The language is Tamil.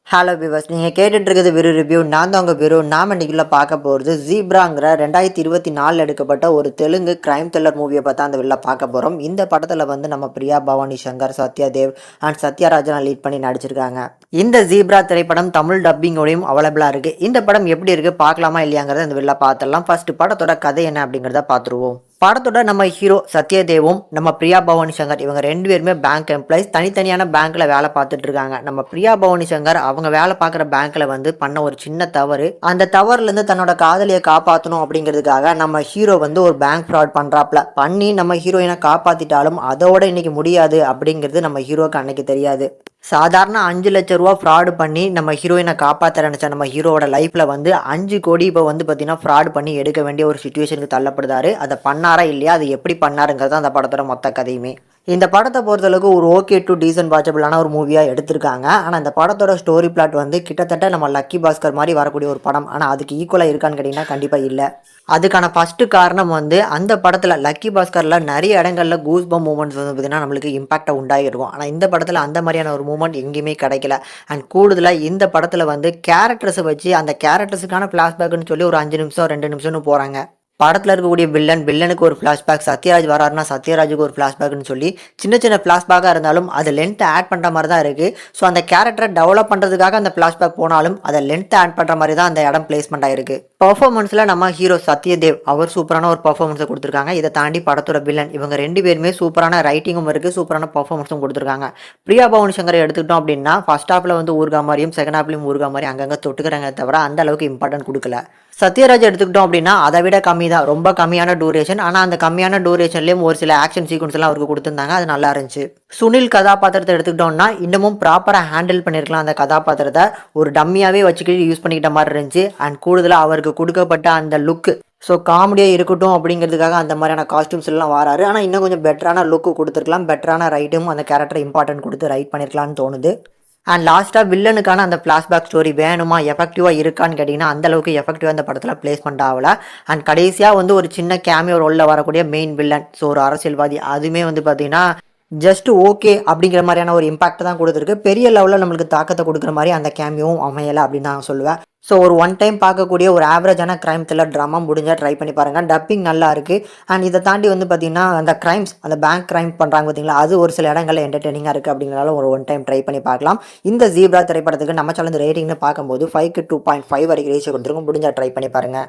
ஹலோ விவர்ஸ், நீங்கள் கேட்டுட்டு இருக்கிறது விரு ரிவ்யூ. நான் தான் உங்கள் விரு. நாம் இன்னைக்குள்ள பார்க்க போகிறது ஜீப்ராங்கிற 2024 எடுக்கப்பட்ட ஒரு தெலுங்கு கிரைம் த்ரில்லர் மூவியை பார்த்தா அந்த வெளில பார்க்க போகிறோம். இந்த படத்தில் வந்து நம்ம பிரியா பவானி சங்கர், சத்யா தேவ் அண்ட் சத்யராஜன் லீட் பண்ணி நடிச்சிருக்காங்க. இந்த ஜீப்ரா திரைப்படம் தமிழ் டப்பிங்கோடையும் அவைலபிளாக இருக்குது. இந்த படம் எப்படி இருக்குது, பார்க்கலாமா இல்லையாங்கிறத இந்த வெளில பார்த்துடலாம். ஃபர்ஸ்ட் படத்தோட கதை என்ன அப்படிங்கிறத பார்த்துருவோம். படத்தோட நம்ம ஹீரோ சத்யதேவும் நம்ம பிரியா பவானி சங்கர் இவங்க 2 பேருமே பேங்க் எம்ப்ளாயிஸ். தனித்தனியான பேங்க்ல வேலை பார்த்துட்டு இருக்காங்க. நம்ம பிரியா பவானி சங்கர் அவங்க வேலை பார்க்குற பேங்க்ல வந்து பண்ண ஒரு சின்ன தவறு, அந்த தவறுல இருந்து தன்னோட காதலியை காப்பாற்றணும் அப்படிங்கிறதுக்காக நம்ம ஹீரோ வந்து ஒரு பேங்க் ஃப்ராட் பண்ணி நம்ம ஹீரோயினை காப்பாத்திட்டாலும் அதோட இன்னைக்கு முடியாது அப்படிங்கிறது நம்ம ஹீரோக்கு அன்னைக்கு தெரியாது. சாதாரண 5 லட்ச ரூபா ஃப்ராடு பண்ணி நம்ம ஹீரோயினை காப்பாற்ற நினச்ச நம்ம ஹீரோவோட லைஃப்பில் வந்து 5 கோடி இப்போ வந்து பார்த்தீங்கன்னா ஃப்ராட் பண்ணி எடுக்க வேண்டிய ஒரு சுச்சுவேஷனுக்கு தள்ளப்படுதாரு. அதை பண்ணாரா இல்லையா, அது எப்படி பண்ணாருங்கிறது தான் அந்த படத்தோட மொத்த கதையுமே. இந்த படத்தை பொறுத்தளவுக்கு ஒரு ஓகே டு டீசன்ட் வாட்சபிளான ஒரு மூவியாக எடுத்திருக்காங்க. ஆனால் இந்த படத்தோட ஸ்டோரி பிளாட் வந்து கிட்டத்தட்ட நம்ம லக்கி பாஸ்கர் மாதிரி வரக்கூடிய ஒரு படம். ஆனால் அதுக்கு ஈக்குவலாக இருக்கான்னு கேட்டிங்கன்னா கண்டிப்பாக இல்லை. அதுக்கான ஃபஸ்ட்டு காரணம் வந்து அந்த படத்தில் லக்கி பாஸ்கரில் நிறைய இடங்களில் கூஸ் பம் மூமெண்ட்ஸ் வந்து பார்த்திங்கன்னா நம்மளுக்கு இம்பாக்டை உண்டாகிருக்கும். ஆனால் இந்த படத்தில் அந்த மாதிரியான ஒரு மூமெண்ட் எங்கேயுமே கிடைக்கல. அண்ட் கூடுதலாக இந்த படத்தில் வந்து கேரக்டர்ஸை வச்சு அந்த கேரக்டர்ஸுக்கான ஃப்ளாஷ்பேக்குன்னு சொல்லி ஒரு 5 நிமிஷம் 2 நிமிஷம்னு போகிறாங்க. படத்தில் இருக்கக்கூடிய வில்லனுக்கு ஒரு ஃப்ளாஷ்பேக், சத்யராஜ் வராருன்னா சத்யராஜுக்கு ஒரு ஃப்ளாஷ்பேக்னு சொல்லி சின்ன சின்ன ஃப்ளாஷ்பேக்காக இருந்தாலும் அது லென்த்தை ஆட் பண்ணுற மாதிரி தான் இருக்குது. ஸோ அந்த கேரக்டரை டெவலப் பண்ணுறதுக்காக அந்த ஃப்ளாஷ்பேக் போனாலும் அதை லென்த்தை ஆட் பண்ணுற மாதிரி தான் அந்த இடம் பிளேஸ்மெண்ட் ஆயிருக்கு. பர்ஃபார்மன்ஸில் நம்ம ஹீரோ சத்யதேவ் அவர் சூப்பரான ஒரு பர்ஃபார்மன்ஸை கொடுத்துருக்காங்க. இதை தாண்டி படத்தோட வில்லன் இவங்க 2 பேருமே சூப்பரான ரைட்டிங்கும் இருக்குது, சூப்பரான பர்ஃபார்மன்ஸும் கொடுத்துருக்காங்க. பிரியா பவானி சங்கரை எடுத்துக்கிட்டோம் அப்படின்னா ஃபர்ஸ்ட் ஹாஃபில் வந்து ஊர்கா மாதிரியும் செகண்ட் ஹாஃப்லையும் ஊர்கா மாதிரி அங்கங்கே தொட்டுக்கிறாங்க தவிர அந்த அளவுக்கு இம்பார்ட்டன்ட் கொடுக்கல. சத்யராஜ் எடுத்துக்கிட்டோம் அப்படின்னா அதை விட கம்மி தான், ரொம்ப கம்மியான டூரேஷன். ஆனால் அந்த கம்மியான டூரேஷன்லேயும் ஒரு சில ஆக்ஷன் சீக்வன்ஸ் எல்லாம் அவருக்கு கொடுத்துருந்தாங்க, அது நல்லா இருந்துச்சு. சுனில் கதாபாத்திரத்தை எடுத்துக்கிட்டோம்னா இன்னமும் ப்ராப்பராக ஹேண்டில் பண்ணியிருக்கலாம். அந்த கதாபாத்திரத்தை ஒரு டம்மியாகவே வச்சுக்கிட்டு யூஸ் பண்ணிக்கிட்ட மாதிரி இருந்துச்சு. அண்ட் கூடுதலாக அவருக்கு கொடுக்கப்பட்ட அந்த லுக்கு, ஸோ காமெடியாக இருக்கட்டும் அப்படிங்கிறதுக்காக அந்த மாதிரியான காஸ்டியூம்ஸ் எல்லாம் வராரு. ஆனால் இன்னும் கொஞ்சம் பெட்டரான லுக்கு கொடுத்துருக்கலாம், பெட்டரான ரைட்டும் அந்த கேரக்டர் இம்பார்ட்டன்ட் கொடுத்து ரைட் பண்ணியிருக்கலாம்னு தோணுது. அண்ட் லாஸ்ட்டாக வில்லனுக்கான அந்த ஃப்ளாஷ்பேக் ஸ்டோரி வேணுமா, எஃபெக்டிவாக இருக்கான்னு கேட்டிங்கன்னா அந்தளவுக்கு எஃபெக்டிவாக இந்த படத்தில் பிளேஸ்மெண்ட் ஆகலை. அண்ட் கடைசியாக வந்து ஒரு சின்ன கேமியோ ரோலில் வரக்கூடிய மெயின் வில்லன், ஸோ ஒரு அரசியல்வாதி, அதுவுமே வந்து பார்த்திங்கன்னா ஜஸ்ட் ஓகே அப்படிங்கிற மாதிரியான ஒரு இம்பாக்ட் தான் கொடுத்துருக்கு. பெரிய லெவலில் நம்மளுக்கு தாக்கத்தை கொடுக்குற மாதிரி அந்த கேமியோவும் அமையலை அப்படின்னு நான் சொல்லுவேன். ஸோ ஒரு ஒன் டைம் பார்க்கக்கூடிய ஒரு ஆவரேஜான கிரைம் த்ரில்லர் ட்ராமா முடிஞ்சால் ட்ரை பண்ணி பாருங்கள். டப்பிங் நல்லா இருக்குது. அண்ட் இதை தாண்டி வந்து பார்த்திங்கன்னா அந்த கிரைம்ஸ், அந்த பேங்க் கிரைம் பண்ணுறாங்க பார்த்தீங்களா, அது ஒரு சில இடங்களில் என்டர்டெய்னிங்காக இருக்குது. அப்படிங்கிறனால ஒரு ஒன் டைம் ட்ரை பண்ணி பார்க்கலாம். இந்த ஜீப்ரா திரைப்படத்துக்கு நம்ம சேனல் ரேட்டிங்னு பார்க்கும்போது 5க்கு 2.5 வரைக்கும் ரேஷியோ கொடுத்துருக்கோம். முடிஞ்சால் ட்ரை பண்ணி பாருங்கள்.